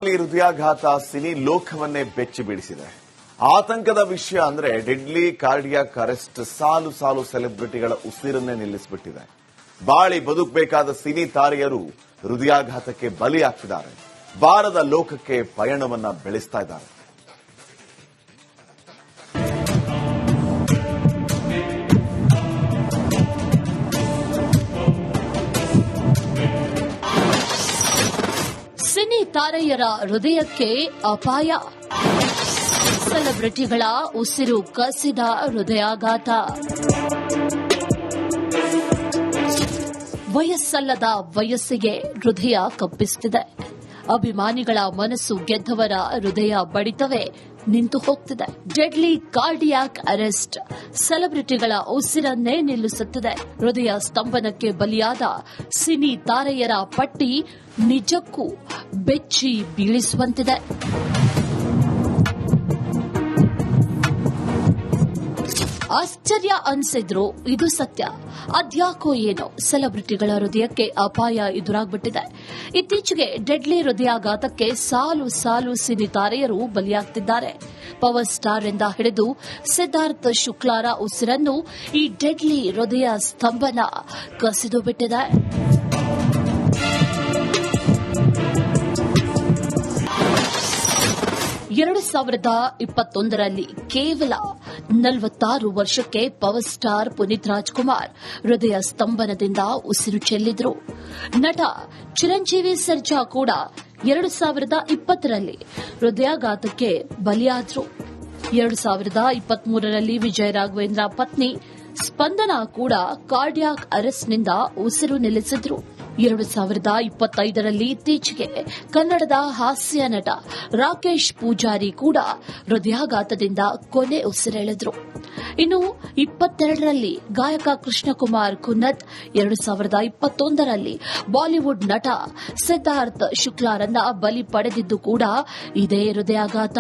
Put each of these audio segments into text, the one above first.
Deadly ಹೃದಯಾಘಾತ cine ಲೋಕವನ್ನೇ ಬೆಚ್ಚಿ ಬೀಳಿಸಿದೆ. ಆತಂಕದ ವಿಷಯ ಅಂದ್ರೆ ಡೆಡ್ಲಿ ಕಾರ್ಡಿಯಾಕ್ ಅರೆಸ್ಟ್ ಸಾಲು ಸಾಲು ಸೆಲೆಬ್ರಿಟಿಗಳ ಉಸಿರನ್ನೇ ನಿಲ್ಲಿಸಿಬಿಟ್ಟಿದೆ. ಬಾಳಿ ಬದುಕಬೇಕಾದ ಸಿನಿ ತಾರೆಯರು ಹೃದಯಾಘಾತಕ್ಕೆ ಬಲಿಯಾಗ್ತಿದ್ದಾರೆ. ಬಾರದ ಲೋಕಕ್ಕೆ ಪಯಣವನ್ನ ಬೆಳೆಸ್ತಾ ಇದ್ದಾರೆ. ಸಿನಿ ತಾರೆಯರ ಹೃದಯಕ್ಕೆ ಅಪಾಯ. ಸೆಲೆಬ್ರಿಟಿಗಳ ಉಸಿರು ಕಸಿದ ಹೃದಯಾಘಾತ. ವಯಸ್ಸಲ್ಲದ ವಯಸ್ಸಿಗೆ ಹೃದಯ ಕಪ್ಪಿಸುತ್ತಿದೆ. ಅಭಿಮಾನಿಗಳ ಮನಸ್ಸು ಗೆದ್ದವರ ಹೃದಯ ಬಡಿತವೇ ನಿಂತು ಹೋಗ್ತಿದೆ. ಡೆಡ್ಲಿ ಕಾರ್ಡಿಯಾಕ್ ಅರೆಸ್ಟ್ ಸೆಲೆಬ್ರಿಟಿಗಳ ಉಸಿರನ್ನೇ ನಿಲ್ಲಿಸುತ್ತಿದೆ. ಹೃದಯ ಸ್ತಂಭನಕ್ಕೆ ಬಲಿಯಾದ ಸಿನಿ ತಾರೆಯರ ಪಟ್ಟಿ ನಿಜಕ್ಕೂ ಬೆಚ್ಚಿ ಬೀಳಿಸುವಂತಿದೆ. ಆಶ್ಚರ್ಯ ಅನ್ಸಿದ್ರು ಇದು ಸತ್ಯ. ಅದ್ಯಾಕೋ ಏನೋ ಸೆಲೆಬ್ರಿಟಿಗಳ ಹೃದಯಕ್ಕೆ ಅಪಾಯ ಎದುರಾಗ್ಬಿಟ್ಟಿದೆ. ಇತ್ತೀಚೆಗೆ ಡೆಡ್ಲಿ ಹೃದಯಾಘಾತಕ್ಕೆ ಸಾಲು ಸಾಲು ಸಿನಿ ತಾರೆಯರು ಬಲಿಯಾಗ್ತಿದ್ದಾರೆ. ಪವರ್ ಸ್ಟಾರ್ ಇಂದ ಹಿಡಿದು ಸಿದ್ಧಾರ್ಥ್ ಶುಕ್ಲಾರ ಉಸಿರನ್ನು ಈ ಡೆಡ್ಲಿ ಹೃದಯ ಸ್ತಂಭನ ಕಸಿದು ಬಿಟ್ಟಿದೆ. ಎರಡು 2021ರಲ್ಲಿ ಕೇವಲ 46 ವರ್ಷಕ್ಕೆ ಪವರ್ ಸ್ಟಾರ್ ಪುನೀತ್ ರಾಜ್ಕುಮಾರ್ ಹೃದಯ ಸ್ತಂಭನದಿಂದ ಉಸಿರು ಚೆಲ್ಲಿದ್ರು. ನಟ ಚಿರಂಜೀವಿ ಸರ್ಜಾ ಕೂಡ 2020ರಲ್ಲಿ ಹೃದಯಾಘಾತಕ್ಕೆ ಬಲಿಯಾದ್ರು. 2023ರಲ್ಲಿ ವಿಜಯ ರಾಘವೇಂದ್ರ ಪತ್ನಿ ಸ್ಪಂದನಾ ಕೂಡ ಕಾರ್ಡಿಯಾಕ್ ಅರೆಸ್ಟ್ನಿಂದ ಉಸಿರು ನಿಲ್ಲಿಸಿದ್ರು. 2025ರಲ್ಲಿ ಇತ್ತೀಚೆಗೆ ಕನ್ನಡದ ಹಾಸ್ಯ ನಟ ರಾಕೇಶ್ ಪೂಜಾರಿ ಕೂಡ ಹೃದಯಾಘಾತದಿಂದ ಕೊನೆ ಉಸಿರೆಳೆದ್ರು. ಇನ್ನು 22ರಲ್ಲಿ ಗಾಯಕ ಕೃಷ್ಣಕುಮಾರ್ ಕುನ್ನತ್, 2021ರಲ್ಲಿ ಬಾಲಿವುಡ್ ನಟ ಸಿದ್ಧಾರ್ಥ್ ಶುಕ್ಲಾರನ್ನ ಬಲಿ ಪಡೆದಿದ್ದು ಕೂಡ ಇದೇ ಹೃದಯಾಘಾತ.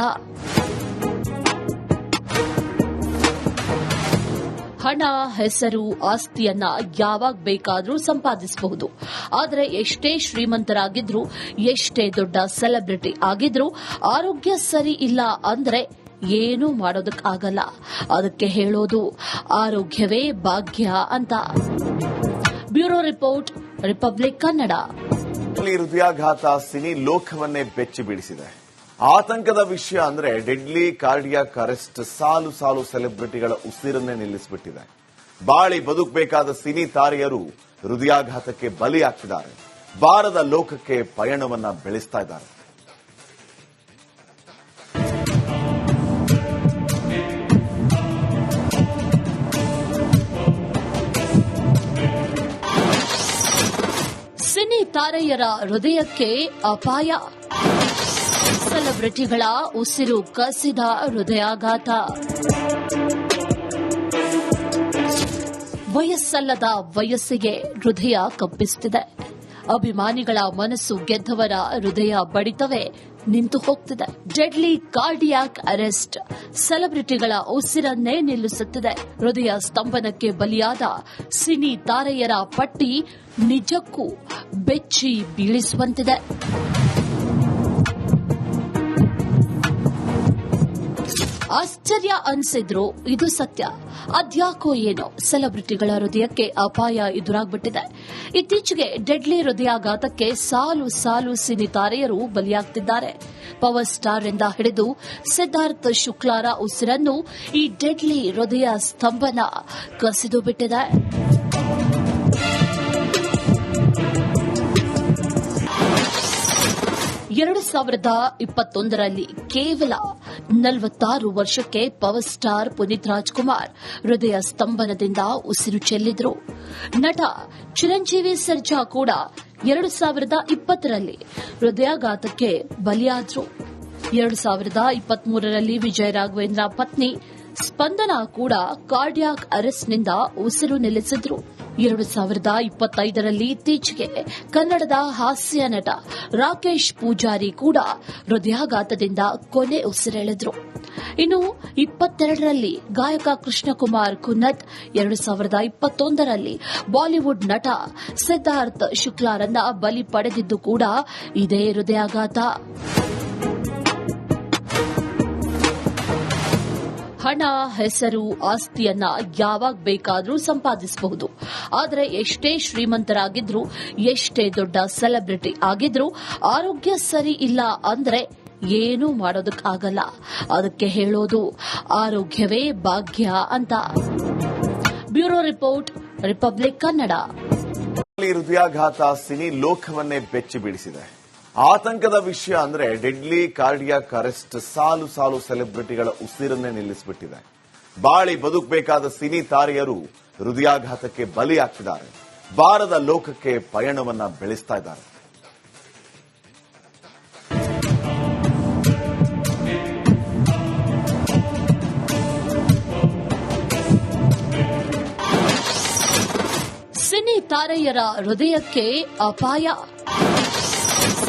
ಹಣ, ಹೆಸರು, ಆಸ್ತಿಯನ್ನ ಯಾವಾಗ ಬೇಕಾದರೂ ಸಂಪಾದಿಸಬಹುದು. ಆದರೆ ಎಷ್ಟೇ ಶ್ರೀಮಂತರಾಗಿದ್ರು, ಎಷ್ಟೇ ದೊಡ್ಡ ಸೆಲೆಬ್ರಿಟಿ ಆಗಿದ್ರು, ಆರೋಗ್ಯ ಸರಿ ಇಲ್ಲ ಅಂದ್ರೆ ಏನೂ ಮಾಡೋದಕ್ಕಾಗಲ್ಲ. ಅದಕ್ಕೆ ಹೇಳೋದು ಆರೋಗ್ಯವೇ ಭಾಗ್ಯ ಅಂತ. Bureau report, republic Kannada. ಹೃದಯಾಘಾತ ಸಿನಿ ಲೋಕವನ್ನೇ ಬೆಚ್ಚಿ ಬೀಳಿಸಿದೆ. ಆತಂಕದ ವಿಷಯ ಅಂದ್ರೆ ಡೆಡ್ಲಿ ಕಾರ್ಡಿಯಾಕ್ ಅರೆಸ್ಟ್ ಸಾಲು ಸಾಲು ಸೆಲೆಬ್ರಿಟಿಗಳ ಉಸಿರನ್ನೇ ನಿಲ್ಲಿಸಿಬಿಟ್ಟಿದೆ. ಬಾಳಿ ಬದುಕಬೇಕಾದ ಸಿನಿ ತಾರೆಯರು ಹೃದಯಾಘಾತಕ್ಕೆ ಬಲಿಯಾಗ್ತಿದ್ದಾರೆ. ಬಾರದ ಲೋಕಕ್ಕೆ ಪಯಣವನ್ನ ಬೆಳೆಸ್ತಾ ಇದ್ದಾರೆ. ಸಿನಿ ತಾರೆಯರ ಹೃದಯಕ್ಕೆ ಅಪಾಯ. ಸೆಲೆಬ್ರಿಟಿಗಳ ಉಸಿರು ಕಸಿದ ಹೃದಯಾಘಾತ. ವಯಸ್ಸಲ್ಲದ ವಯಸ್ಸಿಗೆ ಹೃದಯ ಕಪ್ಪಿಸುತ್ತಿದೆ. ಅಭಿಮಾನಿಗಳ ಮನಸ್ಸು ಗೆದ್ದವರ ಹೃದಯ ಬಡಿತವೇ ನಿಂತು ಹೋಗ್ತಿದೆ. ಡೆಡ್ಲಿ ಕಾರ್ಡಿಯಾಕ್ ಅರೆಸ್ಟ್ ಸೆಲೆಬ್ರಿಟಿಗಳ ಉಸಿರನ್ನೇ ನಿಲ್ಲಿಸುತ್ತಿದೆ. ಹೃದಯ ಸ್ತಂಭನಕ್ಕೆ ಬಲಿಯಾದ ಸಿನಿ ತಾರೆಯರ ಪಟ್ಟಿ ನಿಜಕ್ಕೂ ಬೆಚ್ಚಿ ಬೀಳಿಸುವಂತಿದೆ. ಆಶ್ಚರ್ಯ ಅನ್ಸಿದ್ರು ಇದು ಸತ್ಯ. ಅದ್ಯಾಕೋ ಏನೋ ಸೆಲೆಬ್ರಿಟಿಗಳ ಹೃದಯಕ್ಕೆ ಅಪಾಯ ಎದುರಾಗ್ಬಿಟ್ಟಿದೆ. ಇತ್ತೀಚೆಗೆ ಡೆಡ್ಲಿ ಹೃದಯಾಘಾತಕ್ಕೆ ಸಾಲು ಸಾಲು ಸಿನಿ ತಾರೆಯರು ಬಲಿಯಾಗ್ತಿದ್ದಾರೆ. ಪವರ್ ಸ್ಟಾರ್ ಇಂದ ಹಿಡಿದು ಸಿದ್ಧಾರ್ಥ್ ಶುಕ್ಲಾರ ಉಸಿರನ್ನು ಈ ಡೆಡ್ಲಿ ಹೃದಯ ಸ್ತಂಭನ ಕಸಿದು ಬಿಟ್ಟಿದೆ. ಎರಡು 2021ರಲ್ಲಿ ಕೇವಲ 46 ವರ್ಷಕ್ಕೆ ಪವರ್ ಸ್ಟಾರ್ ಪುನೀತ್ ರಾಜ್ಕುಮಾರ್ ಹೃದಯ ಸ್ತಂಭನದಿಂದ ಉಸಿರು ಚೆಲ್ಲಿದ್ರು. ನಟ ಚಿರಂಜೀವಿ ಸರ್ಜಾ ಕೂಡ 2020ರಲ್ಲಿ ಹೃದಯಾಘಾತಕ್ಕೆ ಬಲಿಯಾದ್ರು. 2023ರಲ್ಲಿ ವಿಜಯ ರಾಘವೇಂದ್ರ ಪತ್ನಿ ಸ್ಪಂದನಾ ಕೂಡ ಕಾರ್ಡಿಯಾಕ್ ಅರೆಸ್ಟ್ನಿಂದ ಉಸಿರು ನಿಲ್ಲಿಸಿದ್ರು. 2025ರಲ್ಲಿ ಇತ್ತೀಚೆಗೆ ಕನ್ನಡದ ಹಾಸ್ಯ ನಟ ರಾಕೇಶ್ ಪೂಜಾರಿ ಕೂಡ ಹೃದಯಾಘಾತದಿಂದ ಕೊನೆ ಉಸಿರೆಳೆದ್ರು. ಇನ್ನು 22ರಲ್ಲಿ ಗಾಯಕ ಕೃಷ್ಣಕುಮಾರ್ ಕುನ್ನತ್, 2021ರಲ್ಲಿ ಬಾಲಿವುಡ್ ನಟ ಸಿದ್ಧಾರ್ಥ್ ಶುಕ್ಲಾರನ್ನ ಬಲಿ ಪಡೆದಿದ್ದು ಕೂಡ ಇದೇ ಹೃದಯಾಘಾತ. ಹಣ, ಹೆಸರು, ಆಸ್ತಿಯನ್ನ ಯಾವಾಗ ಬೇಕಾದರೂ ಸಂಪಾದಿಸಬಹುದು. ಆದರೆ ಎಷ್ಟೇ ಶ್ರೀಮಂತರಾಗಿದ್ರು, ಎಷ್ಟೇ ದೊಡ್ಡ ಸೆಲೆಬ್ರಿಟಿ ಆಗಿದ್ರು, ಆರೋಗ್ಯ ಸರಿ ಇಲ್ಲ ಅಂದ್ರೆ ಏನೂ ಮಾಡೋದಕ್ಕಾಗಲ್ಲ. ಅದಕ್ಕೆ ಹೇಳೋದು ಆರೋಗ್ಯವೇ ಭಾಗ್ಯ ಅಂತ. Bureau report, republic Kannada. ಹೃದಯಾಘಾತ ಸಿನಿ ಲೋಕವನ್ನೇ ಬೆಚ್ಚಿ ಬೀಳಿಸಿದೆ. ಆತಂಕದ ವಿಷಯ ಅಂದ್ರೆ ಡೆಡ್ಲಿ ಕಾರ್ಡಿಯಾಕ್ ಅರೆಸ್ಟ್ ಸಾಲು ಸಾಲು ಸೆಲೆಬ್ರಿಟಿಗಳ ಉಸಿರನ್ನೇ ನಿಲ್ಲಿಸಿಬಿಟ್ಟಿದೆ. ಬಾಳಿ ಬದುಕಬೇಕಾದ ಸಿನಿ ತಾರೆಯರು ಹೃದಯಾಘಾತಕ್ಕೆ ಬಲಿಯಾಗ್ತಿದ್ದಾರೆ. ಬಾರದ ಲೋಕಕ್ಕೆ ಪಯಣವನ್ನ ಬೆಳೆಸ್ತಾ ಇದ್ದಾರೆ. ಸಿನಿ ತಾರೆಯರ ಹೃದಯಕ್ಕೆ ಅಪಾಯ.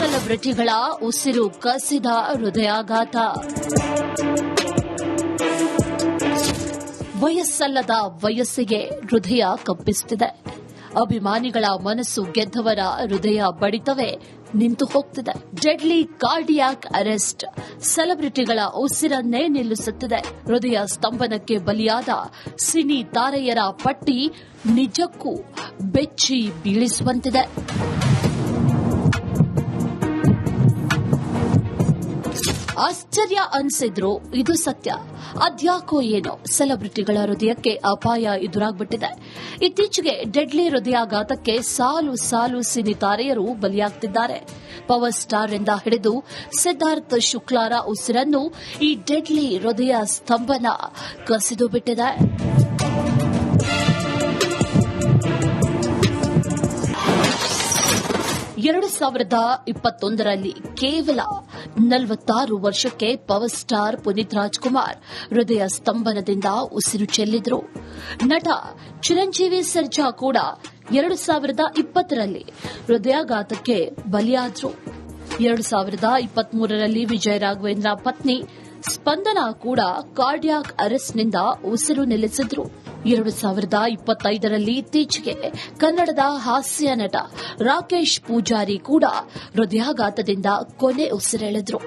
ಸೆಲೆಬ್ರಿಟಿಗಳ ಉಸಿರು ಕಸಿದ ಹೃದಯಾಘಾತ. ವಯಸ್ಸಲ್ಲದ ವಯಸ್ಸಿಗೆ ಹೃದಯ ಕಂಪಿಸುತ್ತಿದೆ. ಅಭಿಮಾನಿಗಳ ಮನಸ್ಸು ಗೆದ್ದವರ ಹೃದಯ ಬಡಿತವೇ ನಿಂತು ಹೋಗ್ತಿದೆ. ಡೆಡ್ಲಿ ಕಾರ್ಡಿಯಾಕ್ ಅರೆಸ್ಟ್ ಸೆಲೆಬ್ರಿಟಿಗಳ ಉಸಿರನ್ನೇ ನಿಲ್ಲಿಸುತ್ತಿದೆ. ಹೃದಯ ಸ್ತಂಭನಕ್ಕೆ ಬಲಿಯಾದ ಸಿನಿ ತಾರೆಯರ ಪಟ್ಟಿ ನಿಜಕ್ಕೂ ಬೆಚ್ಚಿ ಬೀಳಿಸುವಂತಿದೆ. ಆಶ್ಚರ್ಯ ಅನ್ಸಿದ್ರು ಇದು ಸತ್ಯ. ಅದ್ಯಾಕೋ ಏನೋ ಸೆಲೆಬ್ರಿಟಿಗಳ ಹೃದಯಕ್ಕೆ ಅಪಾಯ ಎದುರಾಗ್ಬಿಟ್ಟಿದೆ. ಇತ್ತೀಚೆಗೆ ಡೆಡ್ಲಿ ಹೃದಯಾಘಾತಕ್ಕೆ ಸಾಲು ಸಾಲು ಸಿನಿ ತಾರೆಯರು ಬಲಿಯಾಗ್ತಿದ್ದಾರೆ. ಪವರ್ ಸ್ಟಾರ್ ಇಂದ ಹಿಡಿದು ಸಿದ್ಧಾರ್ಥ್ ಶುಕ್ಲಾರ ಉಸಿರನ್ನು ಈ ಡೆಡ್ಲಿ ಹೃದಯ ಸ್ತಂಭನ ಕಸಿದು ಬಿಟ್ಟಿದೆ. ಎರಡು 2021ರಲ್ಲಿ ಕೇವಲ 46 ವರ್ಷಕ್ಕೆ ಪವರ್ ಸ್ಟಾರ್ ಪುನೀತ್ ರಾಜ್ಕುಮಾರ್ ಹೃದಯ ಸ್ತಂಭನದಿಂದ ಉಸಿರು ಚೆಲ್ಲಿದ್ರು. ನಟ ಚಿರಂಜೀವಿ ಸರ್ಜಾ ಕೂಡ 2020ರಲ್ಲಿ ಹೃದಯಾಘಾತಕ್ಕೆ ಬಲಿಯಾದ್ರು. 2023ರಲ್ಲಿ ವಿಜಯ ರಾಘವೇಂದ್ರ ಪತ್ನಿ ಸ್ಪಂದನಾ ಕೂಡ ಕಾರ್ಡಿಯಾಕ್ ಅರೆಸ್ಟ್ನಿಂದ ಉಸಿರು ನಿಲ್ಲಿಸಿದ್ರು. 2025ರಲ್ಲಿ ಇತ್ತೀಚೆಗೆ ಕನ್ನಡದ ಹಾಸ್ಯ ನಟ ರಾಕೇಶ್ ಪೂಜಾರಿ ಕೂಡ ಹೃದಯಾಘಾತದಿಂದ ಕೊನೆ ಉಸಿರೆಳೆದ್ರು.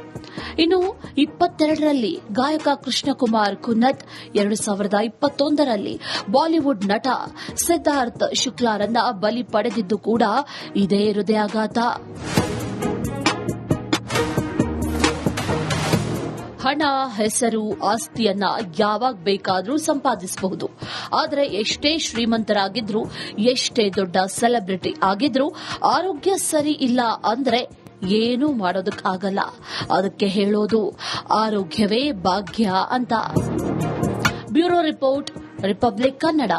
ಇನ್ನು 22ರಲ್ಲಿ ಗಾಯಕ ಕೃಷ್ಣಕುಮಾರ್ ಕುನ್ನತ್, 2021ರಲ್ಲಿ ಬಾಲಿವುಡ್ ನಟ ಸಿದ್ಧಾರ್ಥ್ ಶುಕ್ಲಾರನ್ನ ಬಲಿ ಪಡೆದಿದ್ದು ಕೂಡ ಇದೇ ಹೃದಯಾಘಾತ. ಹಣ, ಹೆಸರು, ಆಸ್ತಿಯನ್ನ ಯಾವಾಗ ಬೇಕಾದರೂ ಸಂಪಾದಿಸಬಹುದು. ಆದರೆ ಎಷ್ಟೇ ಶ್ರೀಮಂತರಾಗಿದ್ರು, ಎಷ್ಟೇ ದೊಡ್ಡ ಸೆಲೆಬ್ರಿಟಿ ಆಗಿದ್ರು, ಆರೋಗ್ಯ ಸರಿ ಇಲ್ಲ ಅಂದ್ರೆ ಏನೂ ಮಾಡೋದಕ್ಕಾಗಲ್ಲ. ಅದಕ್ಕೆ ಹೇಳೋದು ಆರೋಗ್ಯವೇ ಭಾಗ್ಯ ಅಂತ. Bureau report, republic Kannada.